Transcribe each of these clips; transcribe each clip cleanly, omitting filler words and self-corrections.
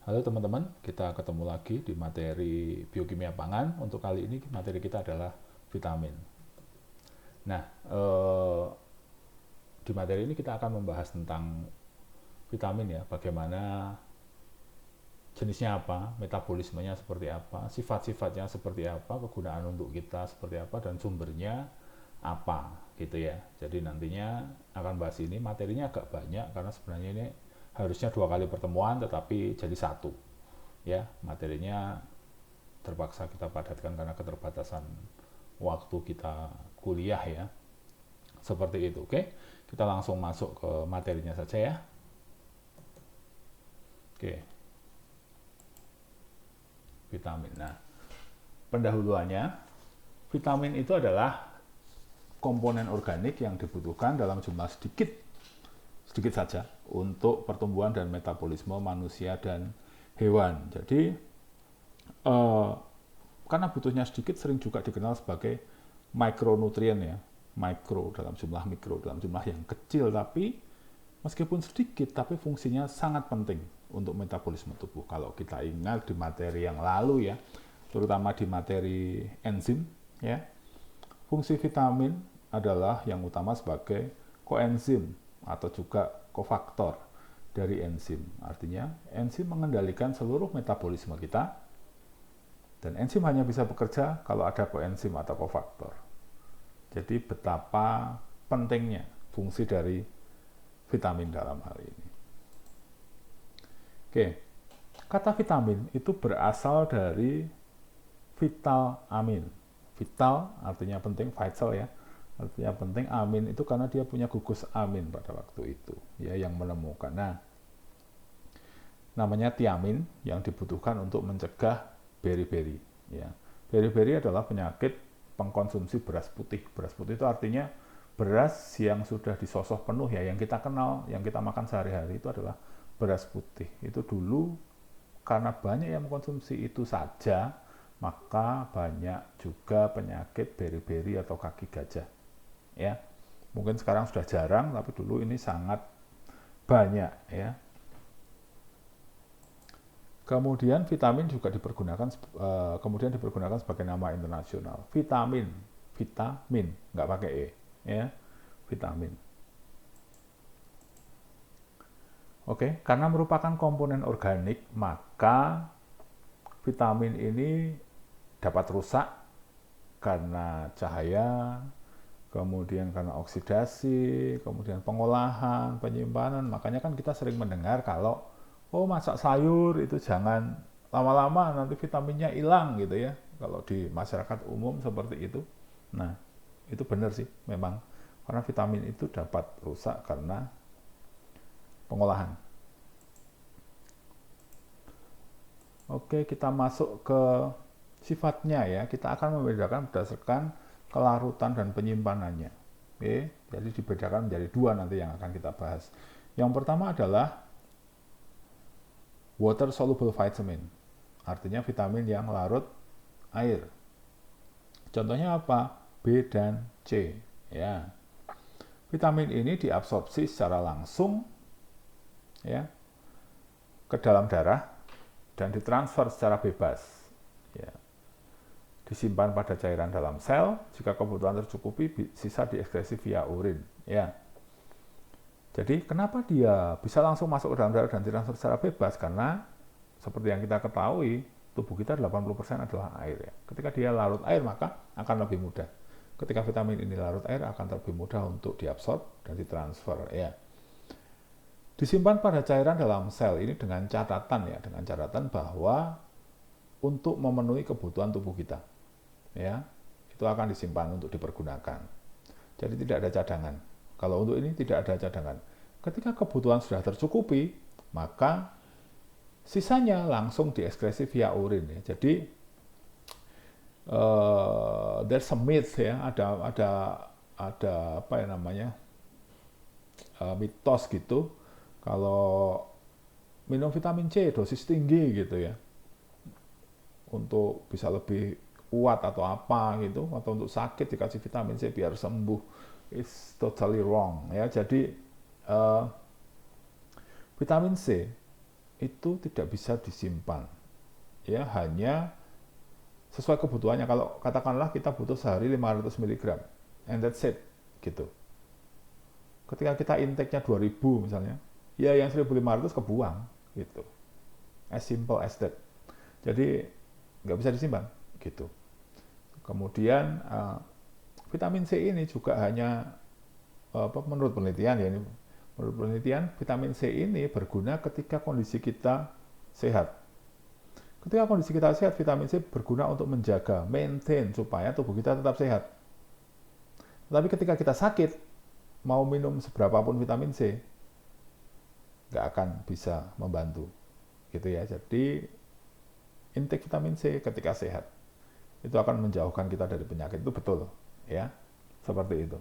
Halo teman-teman, kita ketemu lagi di materi biokimia pangan. Untuk kali ini materi kita adalah vitamin. Nah, di materi ini kita akan membahas tentang vitamin ya, bagaimana jenisnya apa, metabolismenya seperti apa, sifat-sifatnya seperti apa, kegunaan untuk kita seperti apa, dan sumbernya apa gitu ya. Jadi nantinya akan bahas ini, materinya agak banyak karena sebenarnya ini harusnya 2 kali pertemuan tetapi jadi satu ya, materinya terpaksa kita padatkan karena keterbatasan waktu kita kuliah ya. Seperti itu. Oke. Kita langsung masuk ke materinya saja ya. Oke, vitamin. Nah, pendahuluannya, vitamin itu adalah komponen organik yang dibutuhkan dalam jumlah sedikit saja untuk pertumbuhan dan metabolisme manusia dan hewan. Jadi karena butuhnya sedikit sering juga dikenal sebagai mikronutrien ya, mikro dalam jumlah mikro dalam jumlah yang kecil, tapi meskipun sedikit tapi fungsinya sangat penting untuk metabolisme tubuh. Kalau kita ingat di materi yang lalu ya, terutama di materi enzim ya, fungsi vitamin adalah yang utama sebagai koenzim atau juga kofaktor dari enzim. Artinya enzim mengendalikan seluruh metabolisme kita, dan enzim hanya bisa bekerja kalau ada koenzim atau kofaktor. Jadi betapa pentingnya fungsi dari vitamin dalam hal ini. Oke, kata vitamin itu berasal dari vital amin. Vital artinya penting, vital ya, artinya penting. Amin itu karena dia punya gugus amin pada waktu itu ya, yang menemukan. Nah, namanya tiamin yang dibutuhkan untuk mencegah beri-beri ya. Beri-beri adalah penyakit pengkonsumsi beras putih. Beras putih itu artinya beras yang sudah disosok penuh ya, yang kita kenal, yang kita makan sehari-hari itu adalah beras putih. Itu dulu karena banyak yang mengkonsumsi itu saja, maka banyak juga penyakit beri-beri atau kaki gajah ya. Mungkin sekarang sudah jarang, tapi dulu ini sangat banyak ya. Kemudian vitamin juga dipergunakan sebagai nama internasional. Vitamin, nggak pakai e, ya, vitamin. Oke, karena merupakan komponen organik, maka vitamin ini dapat rusak karena cahaya, kemudian karena oksidasi, kemudian pengolahan, penyimpanan. Makanya kan kita sering mendengar kalau masak sayur itu jangan lama-lama nanti vitaminnya hilang gitu ya. Kalau di masyarakat umum seperti itu. Nah, itu benar sih memang. Karena vitamin itu dapat rusak karena pengolahan. Oke, kita masuk ke sifatnya ya. Kita akan membedakan berdasarkan kelarutan dan penyimpanannya. Oke, jadi dibedakan menjadi 2 nanti yang akan kita bahas. Yang pertama adalah water soluble vitamin, artinya vitamin yang larut air. Contohnya apa? B dan C ya. Vitamin ini diabsorpsi secara langsung ya ke dalam darah dan ditransfer secara bebas ya. Disimpan pada cairan dalam sel, jika kebutuhan tercukupi sisa diekskresi via urin ya. Jadi kenapa dia bisa langsung masuk ke dalam darah dan ditransfer secara bebas? Karena seperti yang kita ketahui, tubuh kita 80% adalah air ya. Ketika dia larut air maka akan lebih mudah. Ketika vitamin ini larut air akan lebih mudah untuk diabsorb dan ditransfer ya. Disimpan pada cairan dalam sel ini dengan catatan bahwa untuk memenuhi kebutuhan tubuh kita ya, itu akan disimpan untuk dipergunakan. Jadi tidak ada cadangan. Kalau untuk ini tidak ada cadangan. Ketika kebutuhan sudah tercukupi, maka sisanya langsung diekskresi via urin ya. Jadi there's a myth ya, ada apa ya namanya, mitos gitu, kalau minum vitamin C dosis tinggi gitu ya, untuk bisa lebih kuat atau apa gitu, atau untuk sakit dikasih vitamin C biar sembuh. It's totally wrong ya. Jadi vitamin C itu tidak bisa disimpan. Ya, hanya sesuai kebutuhannya. Kalau katakanlah kita butuh sehari 500 mg, and that's it, gitu. Ketika kita intake-nya 2000 misalnya, ya yang 1500 kebuang, gitu. As simple as that. Jadi nggak bisa disimpan, gitu. Kemudian vitamin C ini juga hanya menurut penelitian ya, ini menurut penelitian vitamin C ini berguna ketika kondisi kita sehat. Ketika kondisi kita sehat, vitamin C berguna untuk menjaga, maintain supaya tubuh kita tetap sehat. Tapi ketika kita sakit, mau minum seberapapun vitamin C, nggak akan bisa membantu, gitu ya. Jadi intake vitamin C ketika sehat itu akan menjauhkan kita dari penyakit, itu betul, ya, seperti itu.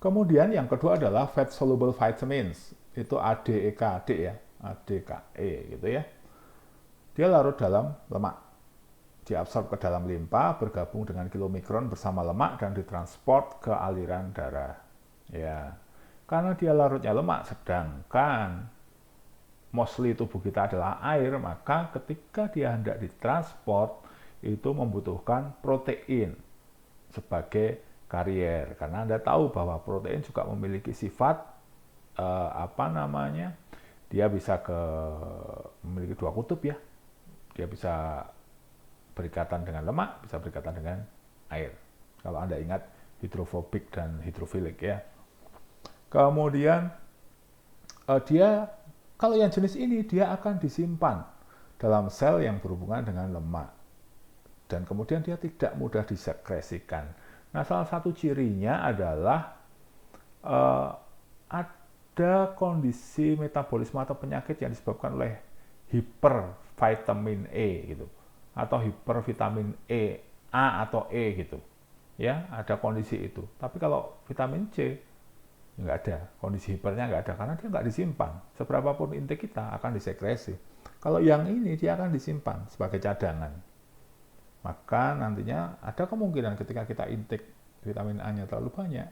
Kemudian yang kedua adalah fat soluble vitamins, itu ADEK, ya, ADKE gitu ya. Dia larut dalam lemak, diabsorb ke dalam limpa, bergabung dengan kilomikron bersama lemak dan ditransport ke aliran darah. Ya, karena dia larutnya lemak, sedangkan mostly tubuh kita adalah air, maka ketika dia hendak ditransport itu membutuhkan protein sebagai karier, karena Anda tahu bahwa protein juga memiliki sifat dia bisa memiliki dua kutub ya, dia bisa berikatan dengan lemak, bisa berikatan dengan air. Kalau Anda ingat hidrofobik dan hidrofilik ya. Kemudian dia kalau yang jenis ini dia akan disimpan dalam sel yang berhubungan dengan lemak dan kemudian dia tidak mudah disekresikan. Nah, salah satu cirinya adalah ada kondisi metabolisme atau penyakit yang disebabkan oleh hipervitamin E gitu, atau hipervitamin E, A atau E gitu. Ya, ada kondisi itu. Tapi kalau vitamin C nggak ada, kondisi hipernya nggak ada karena dia nggak disimpan. Seberapapun intake kita akan disekresi. Kalau yang ini dia akan disimpan sebagai cadangan. Maka nantinya ada kemungkinan ketika kita intake vitamin A-nya terlalu banyak,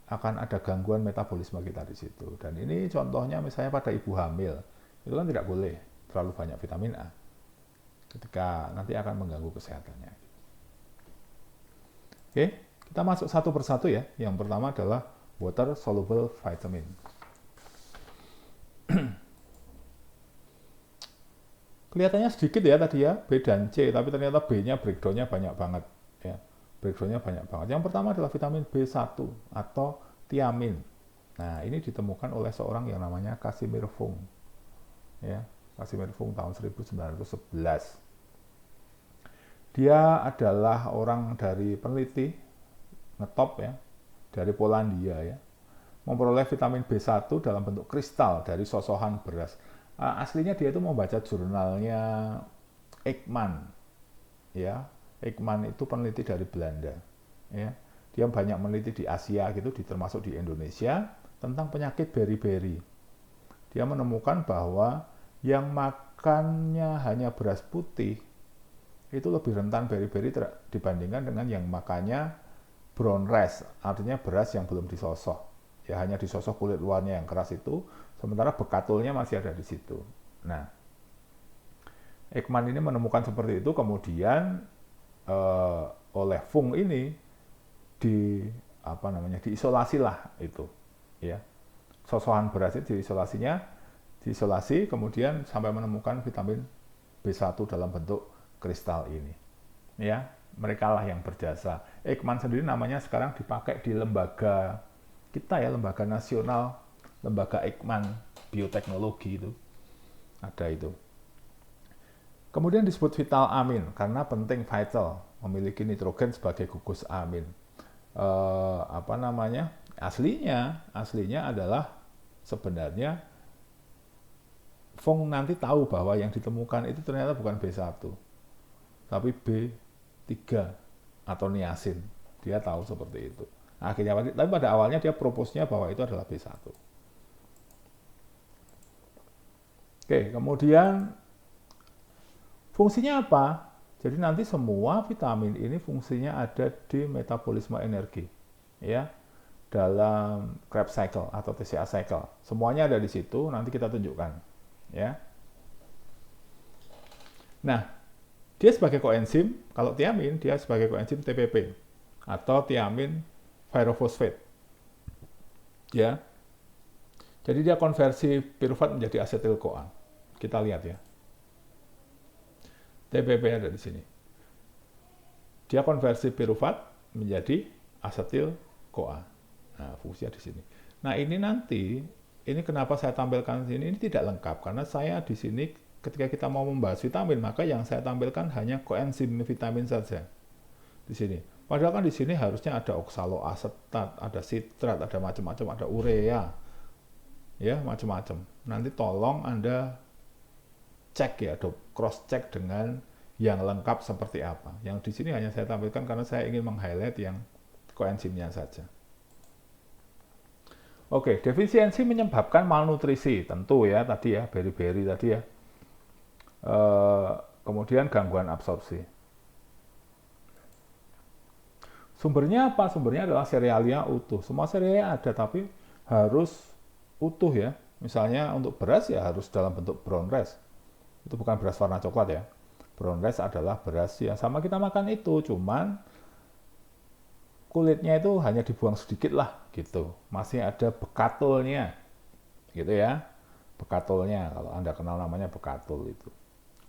akan ada gangguan metabolisme kita di situ. Dan ini contohnya misalnya pada ibu hamil, itu kan tidak boleh terlalu banyak vitamin A, ketika nanti akan mengganggu kesehatannya. Oke, kita masuk satu persatu ya. Yang pertama adalah water soluble vitamin. Kelihatannya sedikit ya tadi ya, B dan C, tapi ternyata B-nya breakdown-nya banyak banget. Ya, breakdown-nya banyak banget. Yang pertama adalah vitamin B1 atau tiamin. Nah, ini ditemukan oleh seorang yang namanya Casimir Fung. Ya, Casimir Fung tahun 1911. Dia adalah orang dari peneliti ngetop ya, dari Polandia ya. Memperoleh vitamin B1 dalam bentuk kristal dari sosohan beras. Aslinya dia itu membaca jurnalnya Ekman, ya. Ekman itu peneliti dari Belanda, ya. Dia banyak meneliti di Asia gitu, termasuk di Indonesia tentang penyakit beri-beri. Dia menemukan bahwa yang makannya hanya beras putih itu lebih rentan beri-beri dibandingkan dengan yang makannya brown rice, artinya beras yang belum disosok. Ya hanya disosok kulit luarnya yang keras itu, sementara bekatulnya masih ada di situ. Nah, Ekman ini menemukan seperti itu, kemudian oleh Fung ini diisolasi lah itu, ya. Sosokan beras itu diisolasi, kemudian sampai menemukan vitamin B1 dalam bentuk kristal ini. Ya, mereka lah yang berjasa. Ekman sendiri namanya sekarang dipakai di lembaga kita ya, lembaga nasional, lembaga Ekman bioteknologi itu ada itu. Kemudian disebut vital amin karena penting, vital, memiliki nitrogen sebagai gugus amin. Aslinya adalah sebenarnya Fung nanti tahu bahwa yang ditemukan itu ternyata bukan B1 tapi B3 atau niacin. Dia tahu seperti itu. Akhirnya, tapi pada awalnya dia proposnya bahwa itu adalah B1. Oke, kemudian fungsinya apa? Jadi nanti semua vitamin ini fungsinya ada di metabolisme energi, ya. dalam Krebs cycle atau TCA cycle. Semuanya ada di situ, nanti kita tunjukkan. Ya. Nah, dia sebagai koenzim, kalau tiamin, dia sebagai koenzim TPP atau tiamin pyrophosphate. Ya. Jadi dia konversi pirufat menjadi asetil-CoA. Kita lihat ya. TPP ada di sini. Dia konversi pirufat menjadi asetil-CoA. Nah, fungsinya di sini. Nah, ini nanti, ini kenapa saya tampilkan di sini, ini tidak lengkap. Karena saya di sini, ketika kita mau membahas vitamin, maka yang saya tampilkan hanya koenzim vitamin saja. Di sini. Padahal kan di sini harusnya ada oksaloasetat, ada sitrat, ada macam-macam, ada urea. Ya, macam-macam. Nanti tolong Anda cek ya, cross check dengan yang lengkap seperti apa. Yang di sini hanya saya tampilkan karena saya ingin meng-highlight yang koenzimnya saja. Oke, defisiensi menyebabkan malnutrisi, tentu ya tadi ya, beri-beri tadi ya. Kemudian gangguan absorpsi. Sumbernya apa? Sumbernya adalah serealia utuh. Semua serealia ada, tapi harus utuh ya. Misalnya untuk beras ya harus dalam bentuk brown rice. Itu bukan beras warna coklat ya. Brown rice adalah beras yang sama kita makan itu, cuman kulitnya itu hanya dibuang sedikit lah gitu. Masih ada bekatulnya. Gitu ya. Bekatulnya, kalau Anda kenal namanya bekatul itu.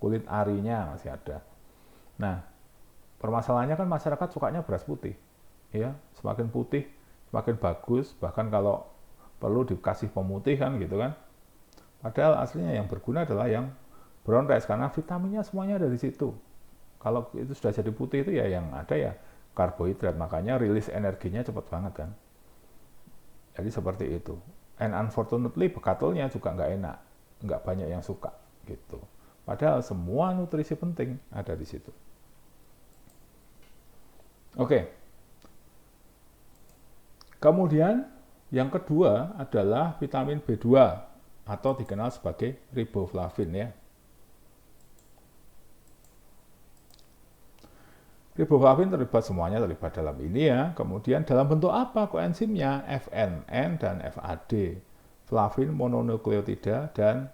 Kulit arinya masih ada. Nah, permasalahannya kan masyarakat sukanya beras putih. Ya, semakin putih semakin bagus, bahkan kalau perlu dikasih pemutih kan gitu kan. Padahal aslinya yang berguna adalah yang brown rice karena vitaminnya semuanya ada di situ. Kalau itu sudah jadi putih itu ya yang ada ya karbohidrat, makanya rilis energinya cepat banget kan. Jadi seperti itu. And unfortunately bekatulnya juga nggak enak, nggak banyak yang suka gitu. Padahal semua nutrisi penting ada di situ. Oke. Kemudian yang kedua adalah vitamin B2 atau dikenal sebagai riboflavin ya. Riboflavin terlibat dalam ini ya. Kemudian dalam bentuk apa koenzimnya? FNN dan FAD. Flavin mononukleotida dan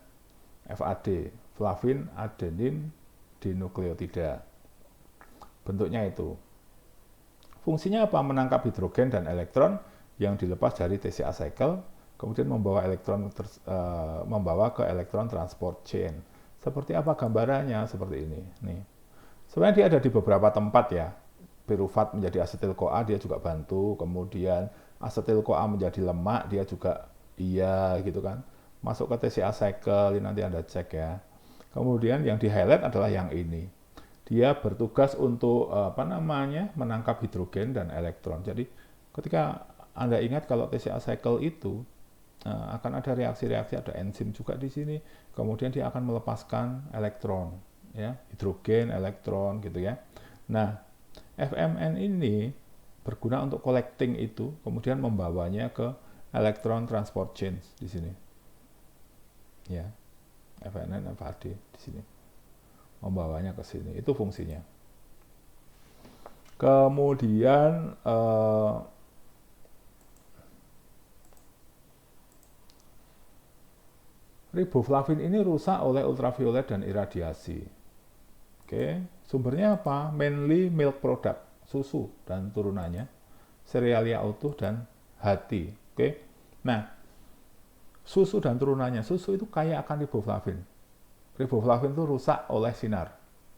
FAD. Flavin adenin dinukleotida. Bentuknya itu. Fungsinya apa? Menangkap hidrogen dan elektron yang dilepas dari TCA cycle, kemudian membawa ke elektron transport chain. Seperti apa gambarannya? Seperti ini. Nih. Sebenarnya dia ada di beberapa tempat ya. Pirufat menjadi asetil-CoA, dia juga bantu. Kemudian asetil-CoA menjadi lemak, dia juga iya gitu kan. Masuk ke TCA cycle, ini nanti Anda cek ya. Kemudian yang di-highlight adalah yang ini. Dia bertugas untuk menangkap hidrogen dan elektron. Jadi ketika Anda ingat kalau TCA cycle itu akan ada reaksi-reaksi, ada enzim juga di sini. Kemudian dia akan melepaskan elektron, ya, hidrogen, elektron gitu ya. Nah, FMN ini berguna untuk collecting itu, kemudian membawanya ke elektron transport chain di sini. Ya, FNN, FAD di sini. Membawanya ke sini, itu fungsinya. Kemudian riboflavin ini rusak oleh ultraviolet dan iradiasi. Oke, sumbernya apa? Mainly milk product, susu dan turunannya, serealia utuh dan hati. Oke. Nah, susu dan turunannya, susu itu kaya akan riboflavin. Riboflavin itu rusak oleh sinar,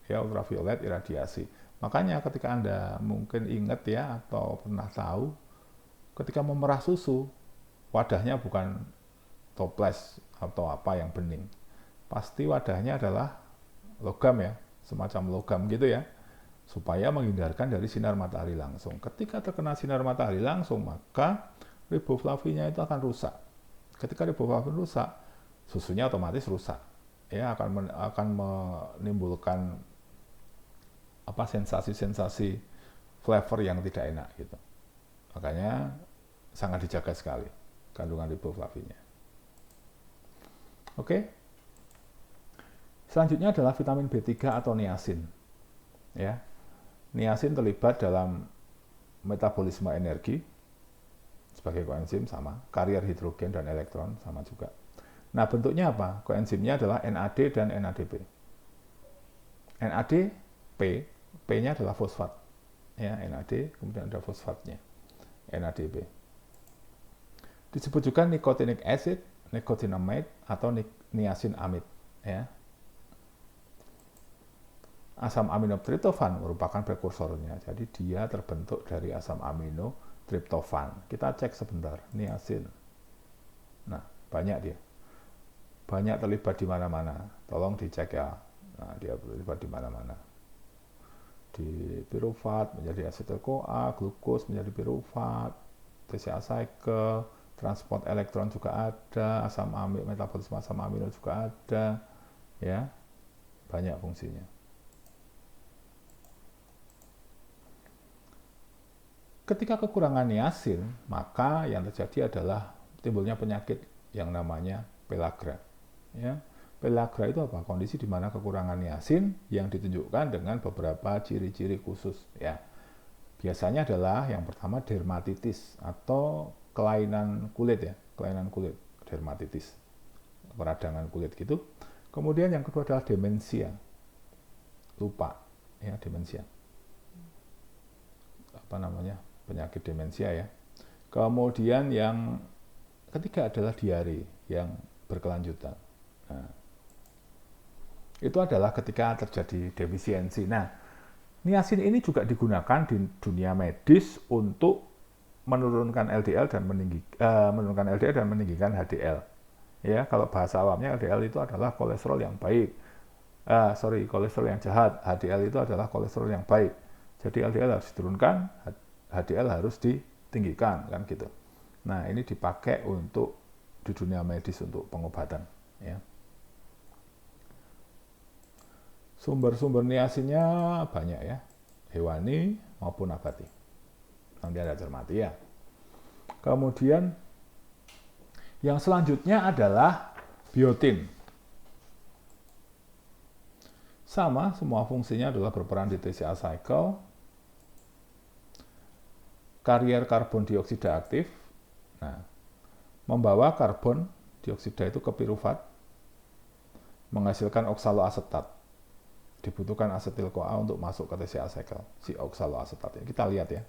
ya, ultraviolet, iradiasi. Makanya ketika Anda mungkin ingat ya atau pernah tahu, ketika memerah susu, wadahnya bukan toples atau apa yang bening. Pasti wadahnya adalah logam ya, semacam logam gitu ya, supaya menghindarkan dari sinar matahari langsung. Ketika terkena sinar matahari langsung, maka riboflavinnya itu akan rusak. Ketika riboflavin rusak, susunya otomatis rusak. Ya, akan menimbulkan sensasi-sensasi flavor yang tidak enak gitu. Makanya sangat dijaga sekali kandungan riboflavinnya. Oke. Selanjutnya adalah vitamin B3 atau niacin. Ya. Niacin terlibat dalam metabolisme energi. sebagai koenzim sama, karier hidrogen dan elektron sama juga. Nah, bentuknya apa? Koenzimnya adalah NAD dan NADP. NAD, P-nya adalah fosfat. Ya, NAD, kemudian ada fosfatnya, NADP. Disebut juga nicotinic acid, nicotinamide, atau niacinamide. Ya. Asam amino triptofan merupakan prekursornya. Jadi dia terbentuk dari asam amino triptofan. Kita cek sebentar, niacin. Nah, banyak dia. Banyak terlibat di mana-mana. Tolong dicek ya. Nah, dia terlibat di mana-mana. Di pirufat menjadi asetil-CoA, glukos menjadi pirufat, TCA cycle, transport elektron juga ada, asam amino, metabolisme asam amino juga ada. Ya. Banyak fungsinya. Ketika kekurangan niacin, maka yang terjadi adalah timbulnya penyakit yang namanya pellagra. Ya, pellagra itu apa? Kondisi di mana kekurangan niacin yang ditunjukkan dengan beberapa ciri-ciri khusus. Ya, biasanya adalah yang pertama dermatitis atau kelainan kulit ya, kelainan kulit, dermatitis, peradangan kulit gitu. Kemudian yang kedua adalah demensia, lupa, ya demensia. Apa namanya? Penyakit demensia ya. Kemudian yang ketiga adalah diare yang berkelanjutan. Nah, itu adalah ketika terjadi defisiensi. Nah, niacin ini juga digunakan di dunia medis untuk menurunkan LDL dan meninggikan HDL. Ya, kalau bahasa awamnya LDL itu adalah kolesterol yang baik. Kolesterol yang jahat. HDL itu adalah kolesterol yang baik. Jadi LDL harus diturunkan, HDL harus ditinggikan, kan gitu. Nah, ini dipakai untuk di dunia medis untuk pengobatan. Ya. Sumber-sumber niacinnya banyak ya, hewani maupun nabati. Nanti ada cermati ya. Kemudian yang selanjutnya adalah biotin. Sama, semua fungsinya adalah berperan di TCA cycle. Karier karbon dioksida aktif, nah, membawa karbon dioksida itu ke pirufat, menghasilkan oksaloasetat. Dibutuhkan asetil-CoA untuk masuk ke TCA cycle, si oksaloasetat ini. Kita lihat ya.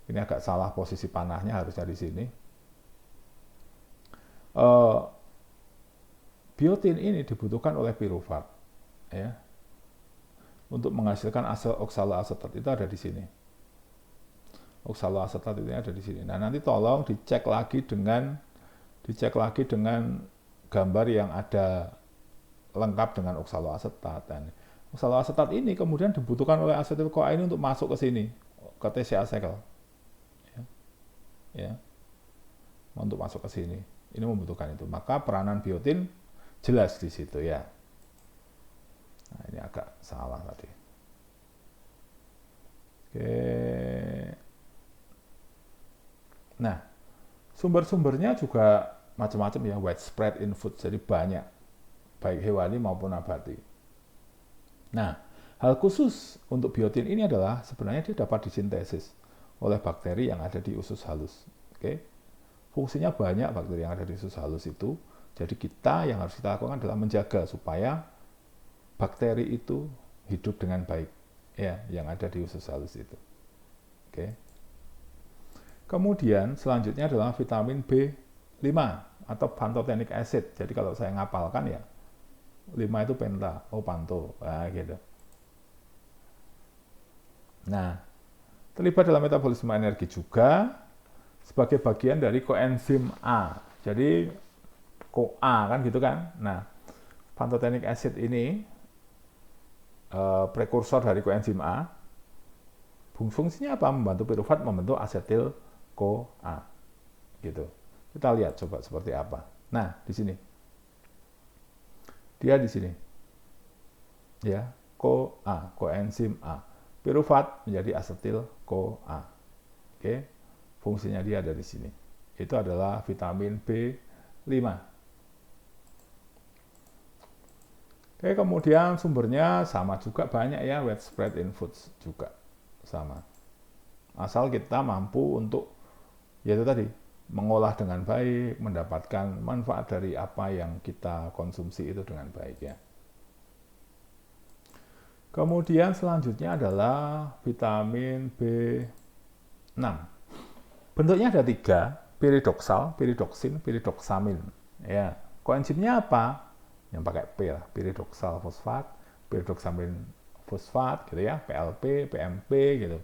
Ini agak salah posisi panahnya, harusnya di sini. Biotin ini dibutuhkan oleh pirufat, ya, untuk menghasilkan oksaloasetat. Itu ada di sini. Oksaloasetat itu ada di sini. Nah, nanti tolong dicek lagi dengan gambar yang ada lengkap dengan oksaloasetat. Dan oksaloasetat ini kemudian dibutuhkan oleh asetil-CoA ini untuk masuk ke sini, ke TCA cycle. Ya. Untuk masuk ke sini. Ini membutuhkan itu. Maka peranan biotin jelas di situ ya. Nah, ini agak salah tadi. Oke. Nah, sumber-sumbernya juga macam-macam ya, widespread in food, jadi banyak, baik hewani maupun nabati. Nah, hal khusus untuk biotin ini adalah sebenarnya dia dapat disintesis oleh bakteri yang ada di usus halus. Oke, fungsinya banyak bakteri yang ada di usus halus itu. Jadi kita yang harus kita lakukan adalah menjaga supaya bakteri itu hidup dengan baik, ya, yang ada di usus halus itu. Oke. Kemudian selanjutnya adalah vitamin B5 atau pantothenic acid. Jadi kalau saya ngapalkan ya, 5 itu penta, panto, nah, gitu. Nah, terlibat dalam metabolisme energi juga sebagai bagian dari koenzim A. Jadi CoA kan gitu kan. Nah, pantothenic acid ini prekursor dari koenzim A. Fungsinya apa? Membantu pirufat membentuk asetil-CoA. Gitu. Kita lihat coba seperti apa. Nah, di sini. Dia di sini. Ya, CoA, koenzim A. Pirufat menjadi asetil-CoA. Oke. Fungsinya dia ada di sini. Itu adalah vitamin B5. Oke, kemudian sumbernya sama juga banyak ya, widespread in foods juga sama. Asal kita mampu untuk yaitu tadi mengolah dengan baik, mendapatkan manfaat dari apa yang kita konsumsi itu dengan baik ya. Kemudian selanjutnya adalah vitamin B6. Bentuknya ada 3, piridoksal, piridoksin, piridoksamin. Ya, koenzimnya apa? Yang pakai P lah, piridoksal fosfat, piridoksamin fosfat gitu ya, PLP, PMP gitu.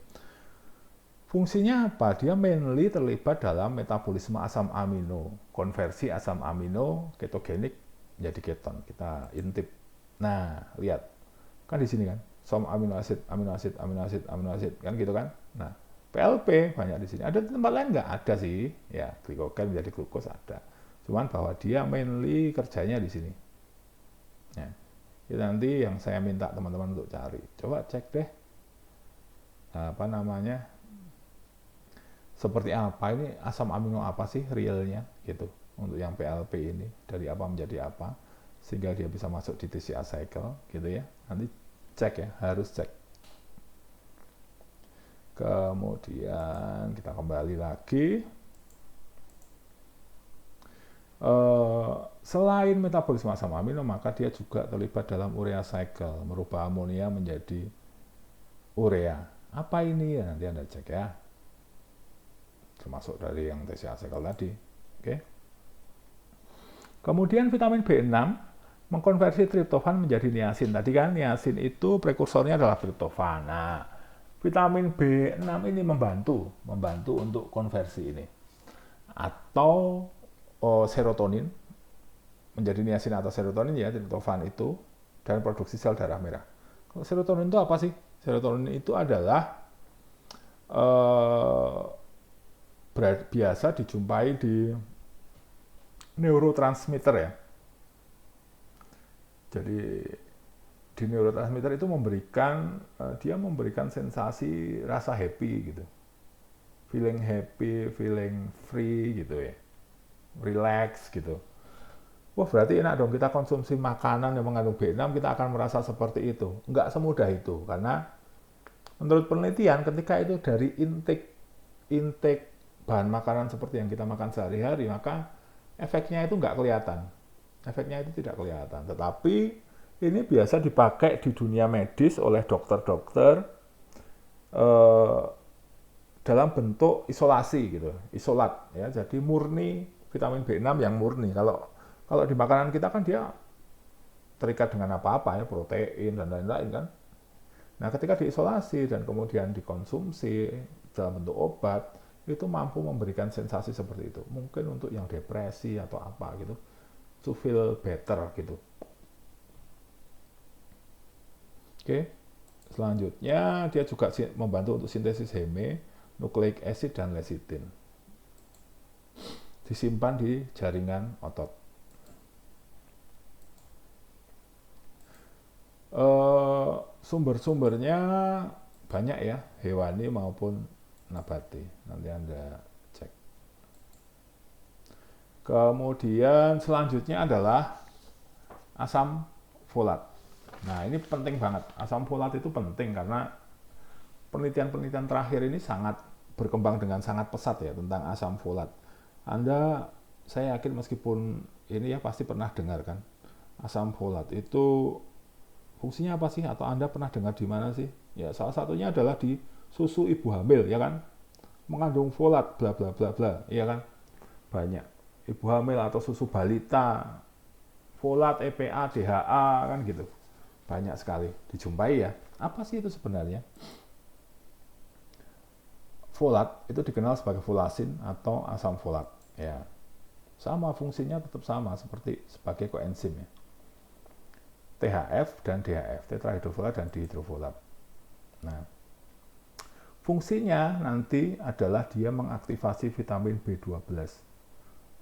Fungsinya apa? Dia mainly terlibat dalam metabolisme asam amino, konversi asam amino ketogenik menjadi keton. Kita intip. Nah, lihat. Kan di sini kan, som amino acid, amino acid, amino acid, amino acid, kan gitu kan. Nah, PLP banyak di sini. Ada di tempat lain nggak? Ada sih. Ya, glikogen menjadi glukos ada. Cuman bahwa dia mainly kerjanya di sini. Ya. Itu nanti yang saya minta teman-teman untuk cari. Coba cek deh. Apa namanya? Seperti apa ini asam amino apa sih realnya gitu untuk yang PLP ini dari apa menjadi apa sehingga dia bisa masuk di TCA cycle gitu ya. Nanti cek ya, harus cek. Kemudian kita kembali lagi. Selain metabolisme asam amino, maka dia juga terlibat dalam urea cycle, merubah amonia menjadi urea. Apa ini ya? Nanti Anda cek ya. Termasuk dari yang TCA cycle tadi. Oke. Kemudian vitamin B6 mengkonversi triptofan menjadi niacin. Tadi kan niacin itu prekursornya adalah triptofan. Nah, vitamin B6 ini membantu untuk konversi ini. Atau serotonin menjadi niacin atau serotonin ya, triptofan itu dan produksi sel darah merah. Kalau serotonin itu apa sih? Serotonin itu adalah biasa dijumpai di neurotransmitter ya. Jadi di neurotransmitter itu dia memberikan sensasi rasa happy gitu. Feeling happy, feeling free gitu ya. Relax gitu. Wah, berarti enak dong kita konsumsi makanan yang mengandung B6 kita akan merasa seperti itu. Enggak semudah itu karena menurut penelitian ketika itu dari intake bahan makanan seperti yang kita makan sehari-hari, maka efeknya itu nggak kelihatan. Efeknya itu tidak kelihatan. Tetapi ini biasa dipakai di dunia medis oleh dokter-dokter dalam bentuk isolasi gitu, isolat ya. Jadi murni vitamin B6 yang murni. Kalau di makanan kita kan dia terikat dengan apa-apa ya, protein dan lain-lain kan. Nah, ketika diisolasi dan kemudian dikonsumsi dalam bentuk obat, itu mampu memberikan sensasi seperti itu. Mungkin untuk yang depresi atau apa gitu, to feel better gitu. Oke, selanjutnya dia juga membantu untuk sintesis heme, nucleic acid dan lecithin. Disimpan di jaringan otot. Sumber-sumbernya banyak ya, hewani maupun nabati. Nanti Anda cek. Kemudian selanjutnya adalah asam folat. Nah, ini penting banget. Asam folat itu penting karena penelitian-penelitian terakhir ini sangat berkembang dengan sangat pesat ya tentang asam folat. Saya yakin meskipun ini ya pasti pernah dengar kan. Asam folat itu fungsinya apa sih? Atau Anda pernah dengar di mana sih? Ya, salah satunya adalah di susu ibu hamil, ya kan? Mengandung folat, bla bla bla bla, ya kan? Banyak. Ibu hamil atau susu balita, folat, EPA, DHA, kan gitu. Banyak sekali dijumpai ya. Apa sih itu sebenarnya? Folat itu dikenal sebagai folasin atau asam folat. Ya, sama fungsinya tetap sama seperti sebagai koenzim ya. THF dan DHF, tetrahidrofolat dan dihidrofolat. Nah, fungsinya nanti adalah dia mengaktifasi vitamin B12.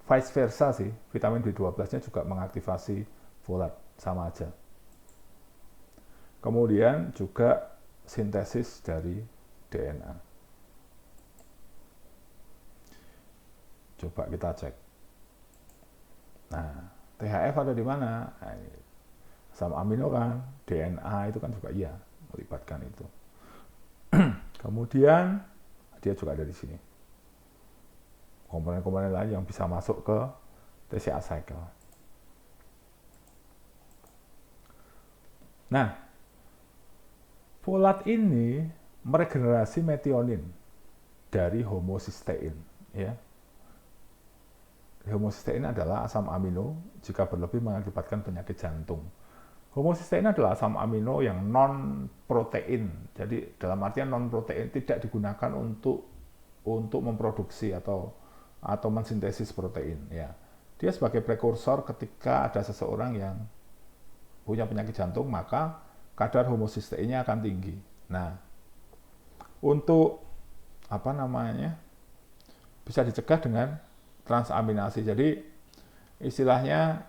Vice versa sih, vitamin B12-nya juga mengaktifasi folat, sama aja. Kemudian juga sintesis dari DNA. Coba kita cek. Nah, THF ada di mana? Nah, asam amino kan, DNA itu kan juga iya melibatkan itu. Kemudian dia juga ada di sini. komponen-komponen lain yang bisa masuk ke TCA cycle. Nah, folat ini meregenerasi metionin dari homocysteine, ya. Homocysteine adalah asam amino jika berlebih mengakibatkan penyakit jantung. Homocysteine adalah asam amino yang non protein. Jadi dalam artian non protein tidak digunakan untuk memproduksi atau mensintesis protein, ya. Dia sebagai prekursor ketika ada seseorang yang punya penyakit jantung, maka kadar homocysteinnya akan tinggi. Nah, untuk bisa dicegah dengan transaminasi. Jadi istilahnya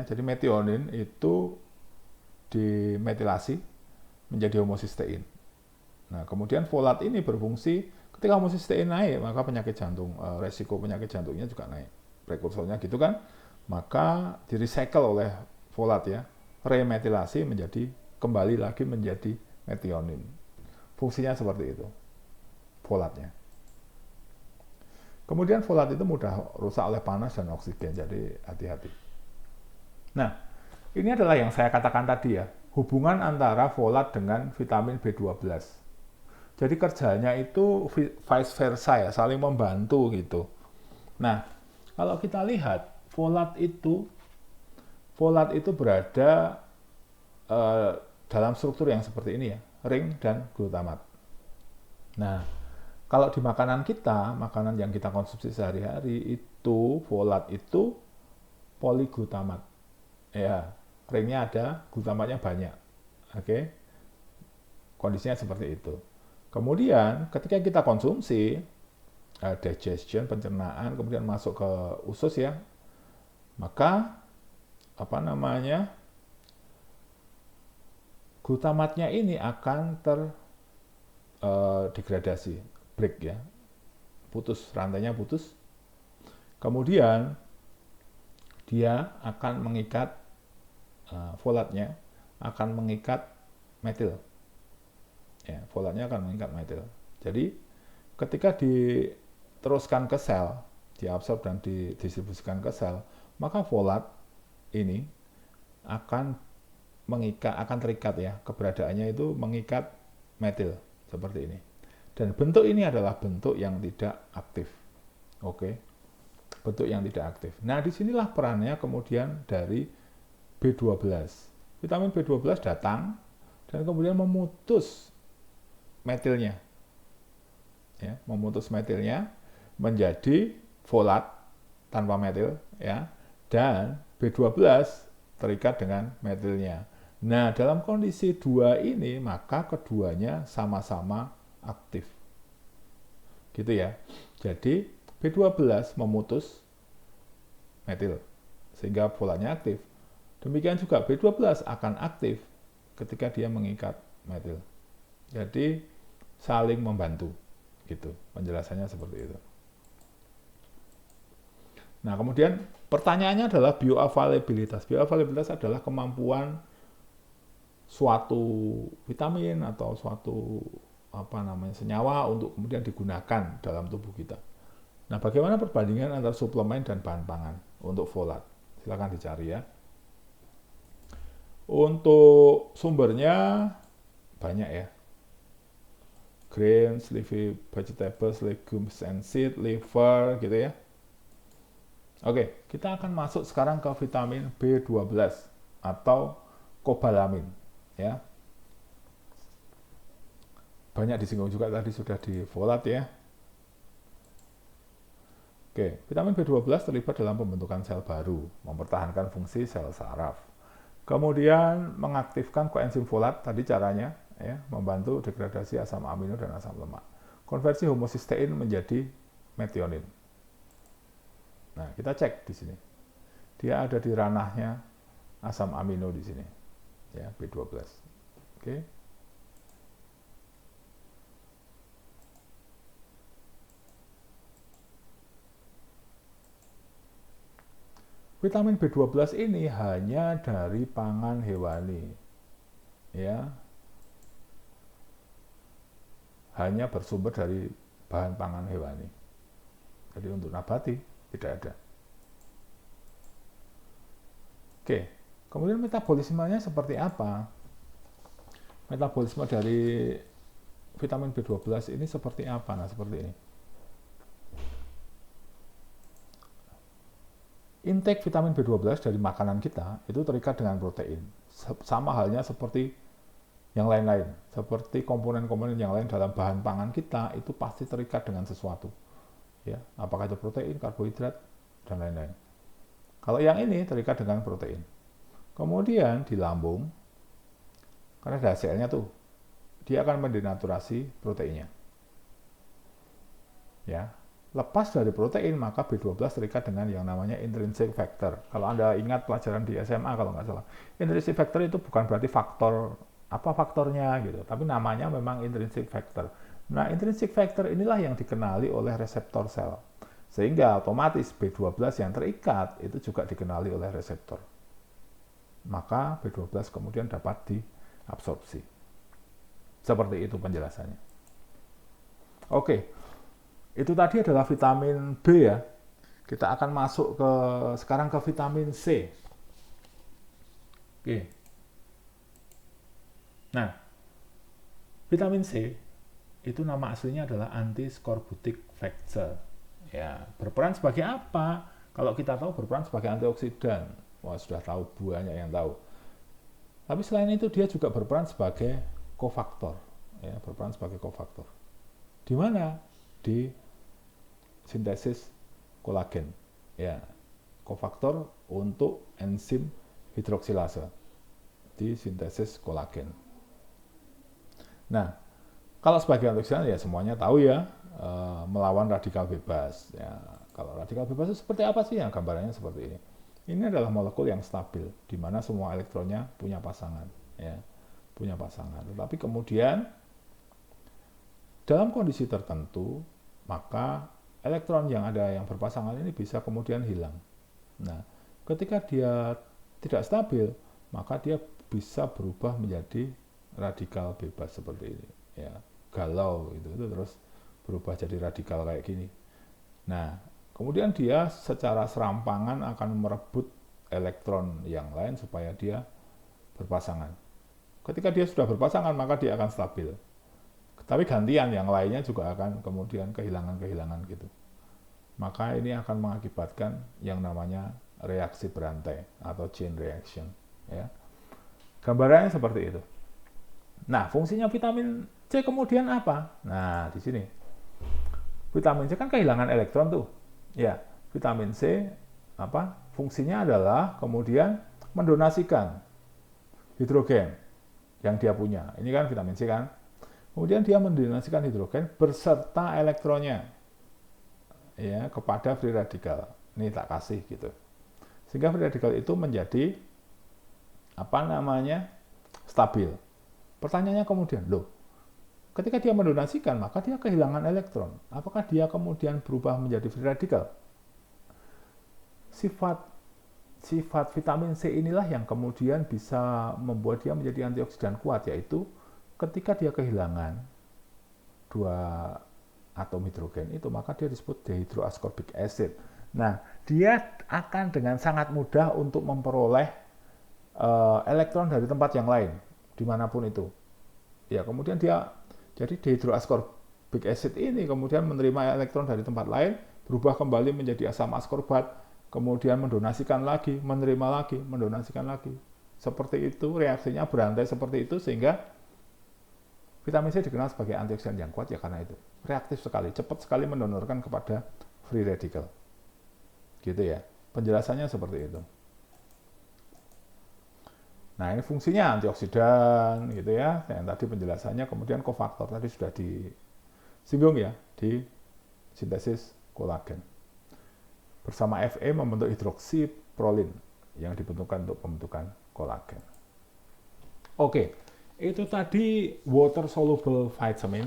jadi metionin itu dimetilasi menjadi homocysteine. Nah, kemudian folat ini berfungsi ketika homocysteine naik, maka penyakit jantung, resiko penyakit jantungnya juga naik. Prekursornya gitu kan, maka di-recycle oleh folat, ya, remetilasi kembali lagi menjadi metionin. Fungsinya seperti itu, folatnya. Kemudian folat itu mudah rusak oleh panas dan oksigen, jadi hati-hati. Nah, ini adalah yang saya katakan tadi, ya, hubungan antara folat dengan vitamin B12. Jadi kerjanya itu vice versa, ya, saling membantu gitu. Nah, kalau kita lihat folat itu berada dalam struktur yang seperti ini, ya, ring dan glutamat. Nah, kalau di makanan kita, makanan yang kita konsumsi sehari-hari itu folat itu poliglutamat. Ya, ringnya ada, glutamatnya banyak. Oke. Kondisinya seperti itu. Kemudian ketika kita konsumsi, digestion, pencernaan, kemudian masuk ke usus, ya, maka glutamatnya ini akan degradasi, break, ya, putus, rantainya putus. Kemudian dia akan mengikat, folatnya akan mengikat metil, ya, folatnya akan mengikat metil. Jadi ketika diteruskan ke sel, diabsorb dan didistribusikan ke sel, maka folat ini akan terikat, ya, keberadaannya itu mengikat metil seperti ini. Dan bentuk ini adalah bentuk yang tidak aktif. Oke. Bentuk yang tidak aktif. Nah, disinilah perannya kemudian dari B12. Vitamin B12 datang dan kemudian memutus metilnya. Ya, memutus metilnya menjadi folat tanpa metil, ya. Dan B12 terikat dengan metilnya. Nah, dalam kondisi dua ini, maka keduanya sama-sama aktif. Gitu, ya. Jadi, B12 memutus metil, sehingga folatnya aktif. Demikian juga B12 akan aktif ketika dia mengikat metil. Jadi, saling membantu. Gitu, penjelasannya seperti itu. Nah, kemudian pertanyaannya adalah bioavailabilitas. Bioavailabilitas adalah kemampuan suatu vitamin atau suatu senyawa untuk kemudian digunakan dalam tubuh kita. Nah, bagaimana perbandingan antara suplemen dan bahan pangan untuk folat? Silakan dicari, ya. Untuk sumbernya banyak, ya. Grains, leafy vegetables, legumes and seed, liver, gitu, ya. Oke, kita akan masuk sekarang ke vitamin B12 atau kobalamin, ya. Banyak disinggung juga tadi sudah di folat, ya. Oke, vitamin B12 terlibat dalam pembentukan sel baru, mempertahankan fungsi sel saraf. Kemudian mengaktifkan koenzim folat, tadi caranya, ya, membantu degradasi asam amino dan asam lemak. Konversi homocysteine menjadi metionin. Nah, kita cek di sini. Dia ada di ranahnya asam amino di sini, ya, B12. Oke. Vitamin B12 ini hanya dari pangan hewani, ya, hanya bersumber dari bahan pangan hewani. Jadi untuk nabati tidak ada. Oke, kemudian metabolismenya seperti apa? Metabolisme dari vitamin B12 ini seperti apa? Nah, seperti ini. Intake vitamin B12 dari makanan kita itu terikat dengan protein. Sama halnya seperti yang lain-lain. Seperti komponen-komponen yang lain dalam bahan pangan kita itu pasti terikat dengan sesuatu. Ya, apakah itu protein, karbohidrat, dan lain-lain. Kalau yang ini terikat dengan protein. Kemudian di lambung, karena ada selnya tuh, dia akan mendenaturasi proteinnya. Ya, lepas dari protein, maka B12 terikat dengan yang namanya intrinsic factor. Kalau Anda ingat pelajaran di SMA kalau nggak salah, intrinsic factor itu bukan berarti faktor apa faktornya gitu, tapi namanya memang intrinsic factor. Nah, intrinsic factor inilah yang dikenali oleh reseptor sel. Sehingga otomatis B12 yang terikat itu juga dikenali oleh reseptor. Maka B12 kemudian dapat diabsorpsi. Seperti itu penjelasannya. Oke. Itu tadi adalah vitamin B ya. Kita akan masuk sekarang ke vitamin C. Oke. Nah, vitamin C itu nama aslinya adalah anti-scorbutic factor. Ya, berperan sebagai apa? Kalau kita tahu berperan sebagai antioksidan. Wah, sudah tahu, banyak yang tahu. Tapi selain itu dia juga berperan sebagai kofaktor. Ya, berperan sebagai kofaktor. Di mana? Di sintesis kolagen. Ya, kofaktor untuk enzim hidroksilase di sintesis kolagen. Nah, kalau sebagai antioksidan ya semuanya tahu ya, melawan radikal bebas. Ya, kalau radikal bebas itu seperti apa sih? Yang gambarannya seperti ini. Ini adalah molekul yang stabil, di mana semua elektronnya punya pasangan. Ya, punya pasangan. Tetapi kemudian dalam kondisi tertentu, maka elektron yang ada yang berpasangan ini bisa kemudian hilang. Nah, ketika dia tidak stabil, maka dia bisa berubah menjadi radikal bebas seperti ini. Ya, galau itu terus berubah jadi radikal kayak gini. Nah, kemudian dia secara serampangan akan merebut elektron yang lain supaya dia berpasangan. Ketika dia sudah berpasangan, maka dia akan stabil. Tapi gantian yang lainnya juga akan kemudian kehilangan gitu. Maka ini akan mengakibatkan yang namanya reaksi berantai atau chain reaction. Ya. Gambarannya seperti itu. Nah, fungsinya vitamin C kemudian apa? Nah, di sini. Vitamin C kan kehilangan elektron tuh. Ya, vitamin C apa? Fungsinya adalah kemudian mendonasikan hidrogen yang dia punya. Ini kan vitamin C kan. Kemudian dia mendonasikan hidrogen beserta elektronnya ya kepada free radical. Ini tak kasih gitu. Sehingga free radical itu menjadi apa namanya? Stabil. Pertanyaannya kemudian, loh, ketika dia mendonasikan maka dia kehilangan elektron. Apakah dia kemudian berubah menjadi free radical? Sifat vitamin C inilah yang kemudian bisa membuat dia menjadi antioksidan kuat, yaitu ketika dia kehilangan dua atom hidrogen itu, maka dia disebut dehydroascorbic acid. Nah, dia akan dengan sangat mudah untuk memperoleh elektron dari tempat yang lain, dimanapun itu. Ya, kemudian dia jadi dehydroascorbic acid ini kemudian menerima elektron dari tempat lain, berubah kembali menjadi asam askorbat, kemudian mendonasikan lagi, menerima lagi, mendonasikan lagi. Seperti itu, reaksinya berantai seperti itu, sehingga vitamin C dikenal sebagai antioksidan yang kuat ya karena itu. Reaktif sekali, cepat sekali mendonorkan kepada free radical. Gitu ya. Penjelasannya seperti itu. Nah, ini fungsinya antioksidan gitu ya. Yang tadi penjelasannya, kemudian kofaktor tadi sudah disinggung ya di sintesis kolagen. Bersama Fe membentuk hidroksiprolin yang dibentukkan untuk pembentukan kolagen. Oke. Itu tadi water soluble vitamin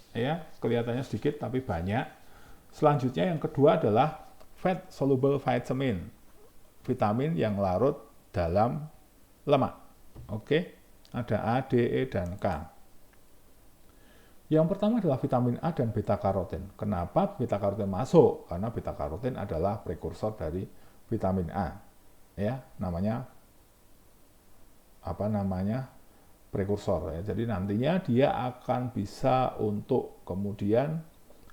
ya, kelihatannya sedikit tapi banyak. Selanjutnya yang kedua adalah fat soluble vitamin, vitamin yang larut dalam lemak. Oke, ada A, D, E, dan K. Yang pertama adalah vitamin A dan beta karoten. Kenapa beta karoten masuk? Karena beta karoten adalah prekursor dari vitamin A. Ya, namanya prekursor ya. Jadi nantinya dia akan bisa untuk kemudian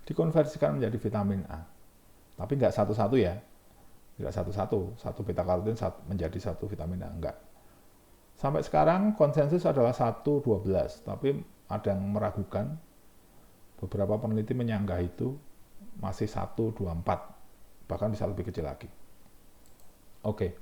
dikonversikan menjadi vitamin A. Tapi nggak satu-satu ya. Nggak satu-satu. Satu beta karoten menjadi satu vitamin A. Enggak. Sampai sekarang konsensus adalah 1:12. Tapi ada yang meragukan. Beberapa peneliti menyanggah itu masih 1:24, bahkan bisa lebih kecil lagi. Oke,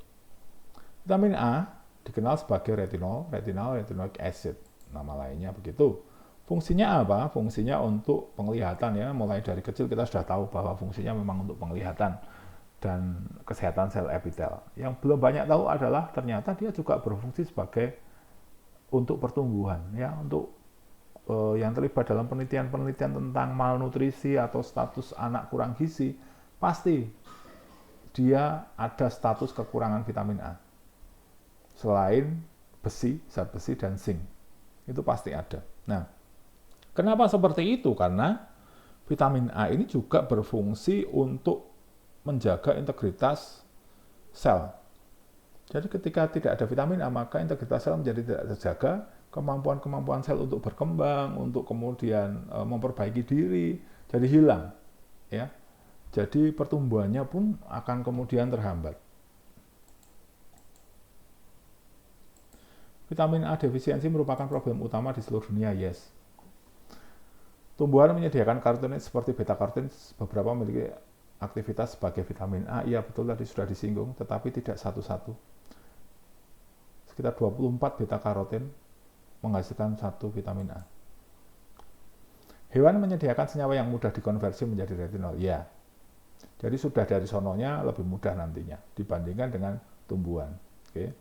vitamin A dikenal sebagai retinoic acid, nama lainnya begitu. Fungsinya apa? Fungsinya untuk penglihatan ya, mulai dari kecil kita sudah tahu bahwa fungsinya memang untuk penglihatan dan kesehatan sel epitel. Yang belum banyak tahu adalah ternyata dia juga berfungsi sebagai untuk pertumbuhan ya, untuk yang terlibat dalam penelitian-penelitian tentang malnutrisi atau status anak kurang gizi, pasti dia ada status kekurangan vitamin A. Selain besi, zat besi, dan zinc. Itu pasti ada. Nah, kenapa seperti itu? Karena vitamin A ini juga berfungsi untuk menjaga integritas sel. Jadi ketika tidak ada vitamin A, maka integritas sel menjadi tidak terjaga, kemampuan-kemampuan sel untuk berkembang, untuk kemudian memperbaiki diri, jadi hilang. Ya. Jadi pertumbuhannya pun akan kemudian terhambat. Vitamin A defisiensi merupakan problem utama di seluruh dunia, yes. Tumbuhan menyediakan karotenoid seperti beta karoten beberapa memiliki aktivitas sebagai vitamin A, iya betul tadi sudah disinggung, tetapi tidak satu-satu. Sekitar 24 beta karoten menghasilkan satu vitamin A. Hewan menyediakan senyawa yang mudah dikonversi menjadi retinol, ya. Jadi sudah dari sononya lebih mudah nantinya dibandingkan dengan tumbuhan. Oke.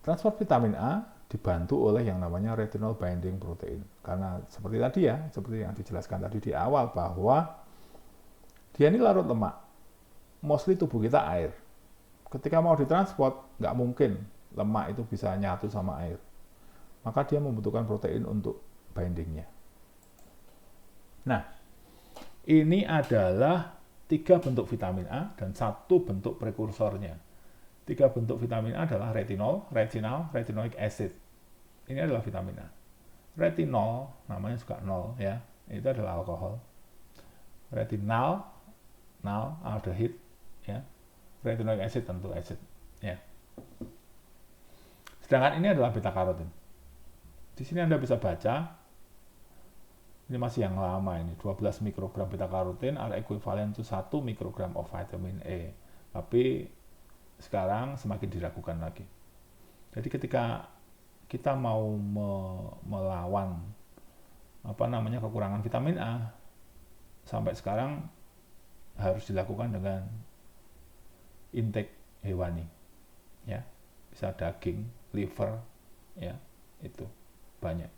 Transport vitamin A dibantu oleh yang namanya retinol binding protein. Karena seperti tadi ya, seperti yang dijelaskan tadi di awal bahwa dia ini larut lemak. Mostly tubuh kita air. Ketika mau ditransport, nggak mungkin lemak itu bisa nyatu sama air. Maka dia membutuhkan protein untuk bindingnya. Nah, ini adalah 3 bentuk vitamin A dan 1 bentuk prekursornya. 3 bentuk vitamin A adalah retinoic acid. Ini adalah vitamin A. Retinol, namanya juga 0 ya, itu adalah alkohol. Retinal, aldehyde, ya. Retinoic acid tentu acid, ya. Sedangkan ini adalah beta karoten. Di sini Anda bisa baca, ini masih yang lama ini, 12 mikrogram beta karoten are equivalent to 1 mikrogram of vitamin A. Tapi sekarang semakin diragukan lagi. Jadi ketika kita mau melawan kekurangan vitamin A, sampai sekarang harus dilakukan dengan intake hewani. Ya, bisa daging, liver, ya, itu banyak.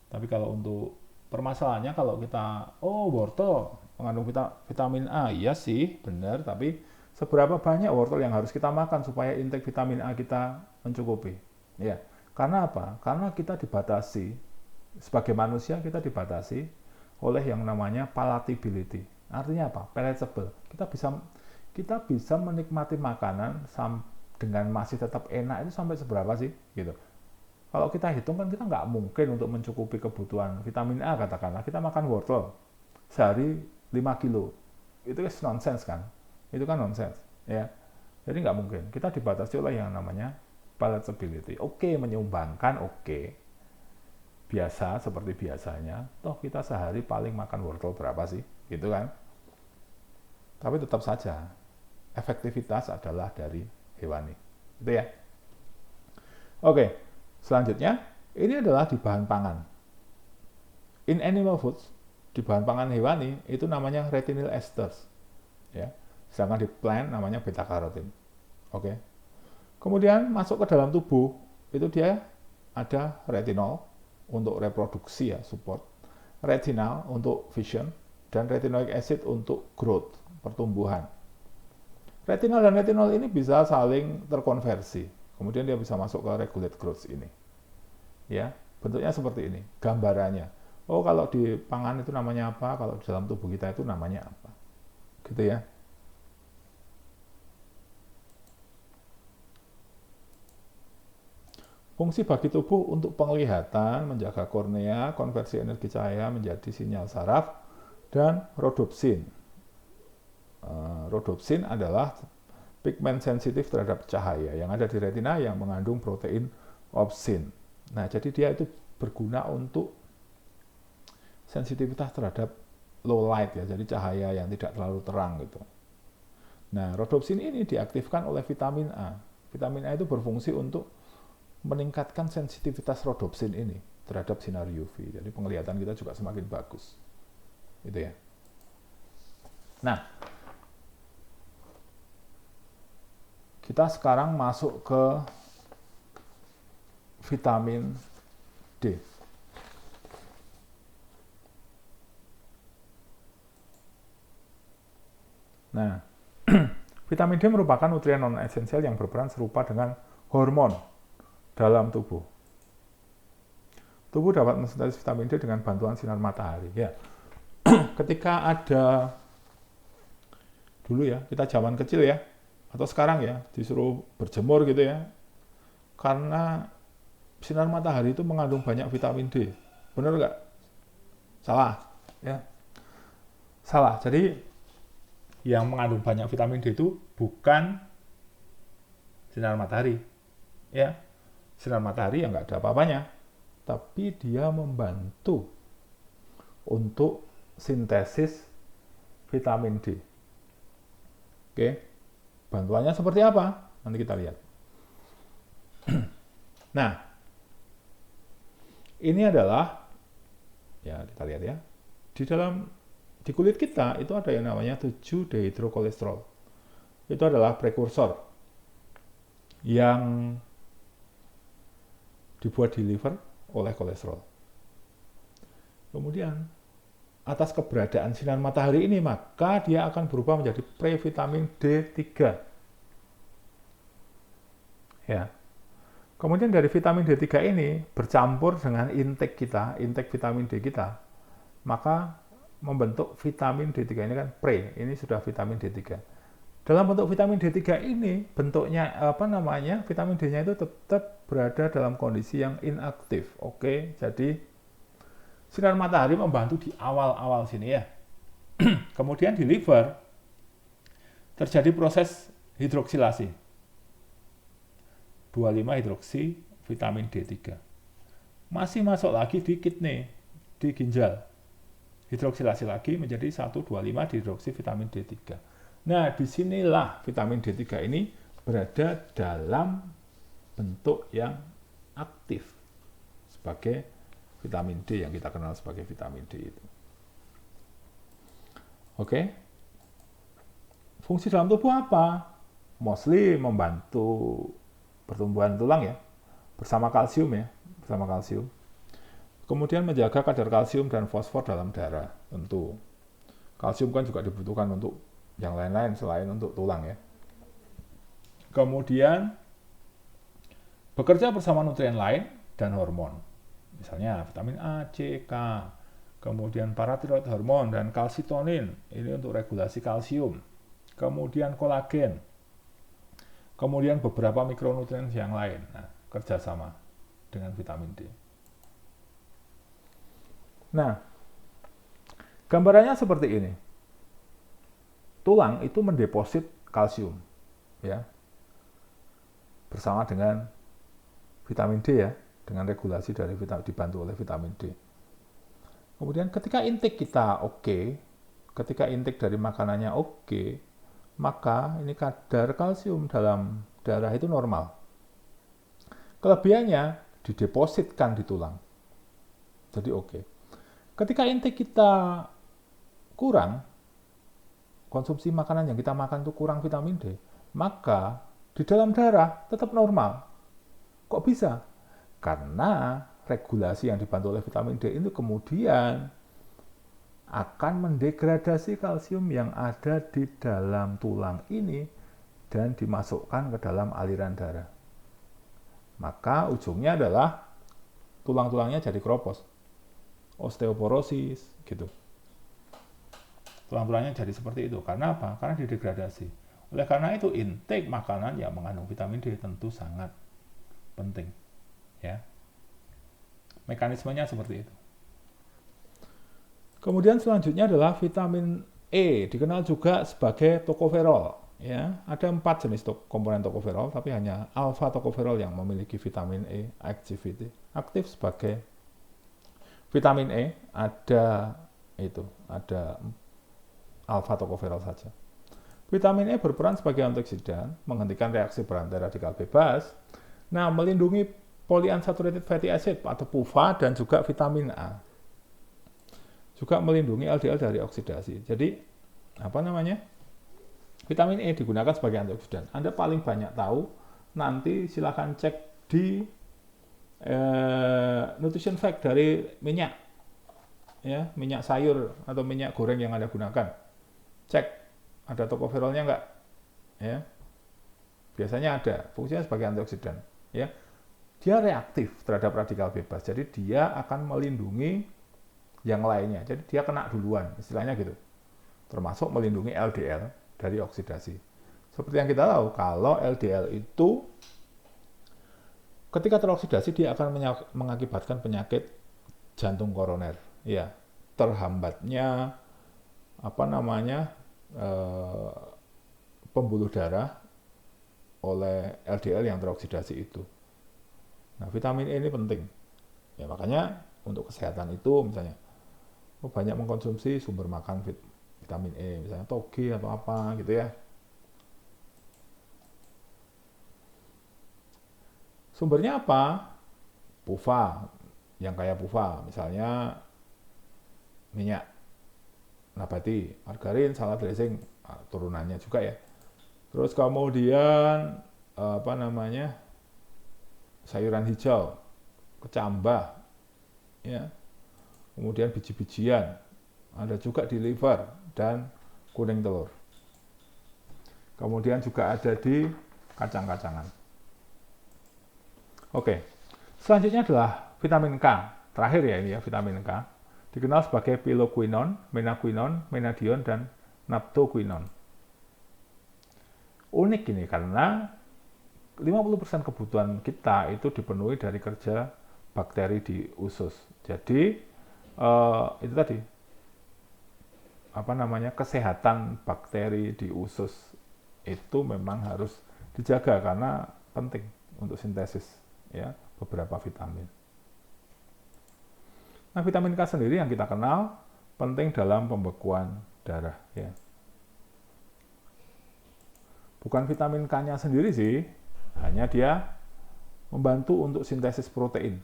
Tapi kalau untuk permasalahannya kalau kita, wortel mengandung vitamin A, iya sih, benar, tapi seberapa banyak wortel yang harus kita makan supaya intake vitamin A kita mencukupi? Ya, karena apa? Karena kita dibatasi, sebagai manusia kita dibatasi oleh yang namanya palatability. Artinya apa? Palatable. Kita bisa menikmati makanan dengan masih tetap enak itu sampai seberapa sih? Gitu. Kalau kita hitung kan kita nggak mungkin untuk mencukupi kebutuhan vitamin A, katakanlah kita makan wortel sehari 5 kilo. Itu nonsens kan? Itu kan nonsens. Ya. Jadi nggak mungkin. Kita dibatasi oleh yang namanya palatability. Oke, menyumbangkan, oke. Biasa, seperti biasanya. Toh kita sehari paling makan wortel berapa sih? Gitu kan? Tapi tetap saja, efektivitas adalah dari hewani. Gitu ya. Oke. Selanjutnya, ini adalah di bahan pangan. In animal foods, di bahan pangan hewani, itu namanya retinyl esters. Ya. Sedangkan di plant namanya beta karoten. Oke. Kemudian masuk ke dalam tubuh, itu dia ada retinol untuk reproduksi ya, support. Retinal untuk vision, dan retinoic acid untuk growth, pertumbuhan. Retinol dan retinol ini bisa saling terkonversi. Kemudian dia bisa masuk ke regulate growth ini. Ya, bentuknya seperti ini, gambarannya. Oh, kalau di pangan itu namanya apa, kalau di dalam tubuh kita itu namanya apa. Gitu ya. Fungsi bagi tubuh untuk penglihatan, menjaga kornea, konversi energi cahaya menjadi sinyal saraf, dan rhodopsin. Rhodopsin adalah pigmen sensitif terhadap cahaya yang ada di retina yang mengandung protein opsin. Nah, jadi dia itu berguna untuk sensitivitas terhadap low light ya, jadi cahaya yang tidak terlalu terang gitu. Nah, rhodopsin ini diaktifkan oleh vitamin A. Vitamin A itu berfungsi untuk meningkatkan sensitivitas rhodopsin ini terhadap sinar UV. Jadi penglihatan kita juga semakin bagus. Gitu ya. Nah, kita sekarang masuk ke vitamin D. Nah, vitamin D merupakan nutrien non-esensial yang berperan serupa dengan hormon dalam tubuh. Tubuh dapat mensintesis vitamin D dengan bantuan sinar matahari. Ya, ketika ada dulu ya, kita zaman kecil ya, atau sekarang ya, disuruh berjemur gitu ya, karena sinar matahari itu mengandung banyak vitamin D. Benar nggak? Salah. Ya, salah. Jadi yang mengandung banyak vitamin D itu bukan sinar matahari. Ya, sinar matahari yang nggak ada apa-apanya, tapi dia membantu untuk sintesis vitamin D. Oke, bantuannya seperti apa? Nanti kita lihat. Nah, ini adalah, ya kita lihat ya, di kulit kita itu ada yang namanya 7-dehidrokolesterol. Itu adalah prekursor yang dibuat di liver oleh kolesterol. Kemudian, atas keberadaan sinar matahari ini, maka dia akan berubah menjadi previtamin D3. Ya. Kemudian dari vitamin D3 ini bercampur dengan intake kita, intake vitamin D kita, maka membentuk vitamin D3 ini kan ini sudah vitamin D3. Dalam bentuk vitamin D3 ini bentuknya vitamin D-nya itu tetap berada dalam kondisi yang inaktif. Oke, jadi sinar matahari membantu di awal-awal sini ya. Kemudian di liver terjadi proses hidroksilasi 25 hidroksi vitamin D3. Masih masuk lagi di kidney, di ginjal. Hidroksilasi lagi menjadi 125 hidroksi vitamin D3. Nah, disinilah vitamin D3 ini berada dalam bentuk yang aktif sebagai vitamin D yang kita kenal sebagai vitamin D itu. Oke. Fungsi dalam tubuh apa? Mostly membantu pertumbuhan tulang ya, bersama kalsium. Kemudian menjaga kadar kalsium dan fosfor dalam darah, tentu. Kalsium kan juga dibutuhkan untuk yang lain-lain selain untuk tulang ya. Kemudian bekerja bersama nutrien lain dan hormon. Misalnya vitamin A, C, K, kemudian paratiroid hormon dan kalsitonin, ini untuk regulasi kalsium. Kemudian kolagen. Kemudian beberapa mikronutrien yang lain. Nah, kerjasama dengan vitamin D. Nah, gambarannya seperti ini. Tulang itu mendeposit kalsium, ya, bersama dengan vitamin D ya, dengan regulasi dari dibantu oleh vitamin D. Kemudian ketika intake kita oke, ketika intake dari makanannya oke, maka ini kadar kalsium dalam darah itu normal. Kelebihannya didepositkan di tulang. Jadi oke. Ketika intake kita kurang, konsumsi makanan yang kita makan itu kurang vitamin D, maka di dalam darah tetap normal. Kok bisa? Karena regulasi yang dibantu oleh vitamin D itu kemudian akan mendegradasi kalsium yang ada di dalam tulang ini dan dimasukkan ke dalam aliran darah. Maka ujungnya adalah tulang-tulangnya jadi keropos, osteoporosis gitu. Tulang-tulangnya jadi seperti itu. Karena apa? Karena didegradasi. Oleh karena itu intake makanan yang mengandung vitamin D tentu sangat penting. Ya. Mekanismenya seperti itu. Kemudian selanjutnya adalah vitamin E, dikenal juga sebagai tokoferol. Ya, ada 4 jenis komponen tokoferol, tapi hanya alfa tokoferol yang memiliki vitamin E activity, aktif sebagai vitamin E. Ada alfa tokoferol saja. Vitamin E berperan sebagai antioksidan, menghentikan reaksi berantai radikal bebas, melindungi polyunsaturated fatty acid atau PUFA dan juga vitamin A. Juga melindungi LDL dari oksidasi. Jadi, vitamin E digunakan sebagai antioksidan. Anda paling banyak tahu, nanti silakan cek di nutrition fact dari minyak. Ya, minyak sayur atau minyak goreng yang Anda gunakan. Cek, ada tokoferolnya enggak? Ya. Biasanya ada, fungsinya sebagai antioksidan. Ya. Dia reaktif terhadap radikal bebas. Jadi dia akan melindungi yang lainnya. Jadi dia kena duluan, istilahnya gitu. Termasuk melindungi LDL dari oksidasi. Seperti yang kita tahu, kalau LDL itu ketika teroksidasi dia akan mengakibatkan penyakit jantung koroner. Ya, terhambatnya pembuluh darah oleh LDL yang teroksidasi itu. Nah, vitamin E ini penting. Ya, makanya untuk kesehatan itu misalnya banyak mengkonsumsi sumber makan vitamin E, misalnya toge atau apa gitu ya. Sumbernya apa? PUFA, yang kaya PUFA, misalnya minyak nabati, margarin, salad dressing, turunannya juga ya. Terus kemudian sayuran hijau, kecambah, ya. Kemudian biji-bijian, ada juga di liver dan kuning telur. Kemudian juga ada di kacang-kacangan. Oke, selanjutnya adalah vitamin K. Terakhir ya ini ya, vitamin K. Dikenal sebagai piloquinone, menaquinone, menadione, dan naptoquinone. Unik ini karena 50% kebutuhan kita itu dipenuhi dari kerja bakteri di usus. Jadi itu tadi kesehatan bakteri di usus itu memang harus dijaga karena penting untuk sintesis ya beberapa vitamin. Nah, vitamin K sendiri yang kita kenal penting dalam pembekuan darah ya. Bukan vitamin K-nya sendiri sih, hanya dia membantu untuk sintesis protein.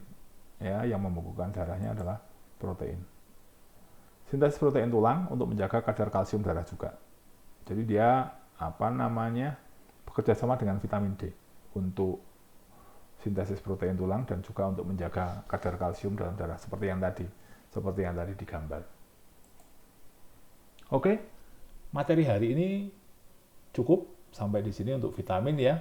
Ya, yang membekukan darahnya adalah protein. Sintesis protein tulang untuk menjaga kadar kalsium darah juga. Jadi dia bekerja sama dengan vitamin D untuk sintesis protein tulang dan juga untuk menjaga kadar kalsium dalam darah seperti yang tadi digambar. Oke, materi hari ini cukup sampai di sini untuk vitamin ya.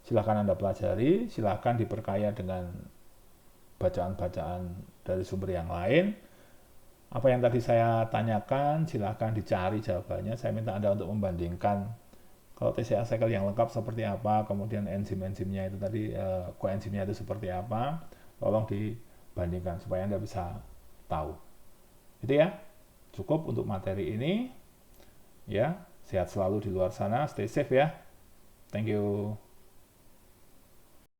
Silakan Anda pelajari, silakan diperkaya dengan bacaan-bacaan dari sumber yang lain. Apa yang tadi saya tanyakan, silakan dicari jawabannya. Saya minta Anda untuk membandingkan kalau TCA cycle yang lengkap seperti apa, kemudian enzim-enzimnya itu tadi, koenzimnya itu seperti apa, tolong dibandingkan supaya Anda bisa tahu. Itu ya, cukup untuk materi ini. Ya, sehat selalu di luar sana, stay safe ya. Thank you.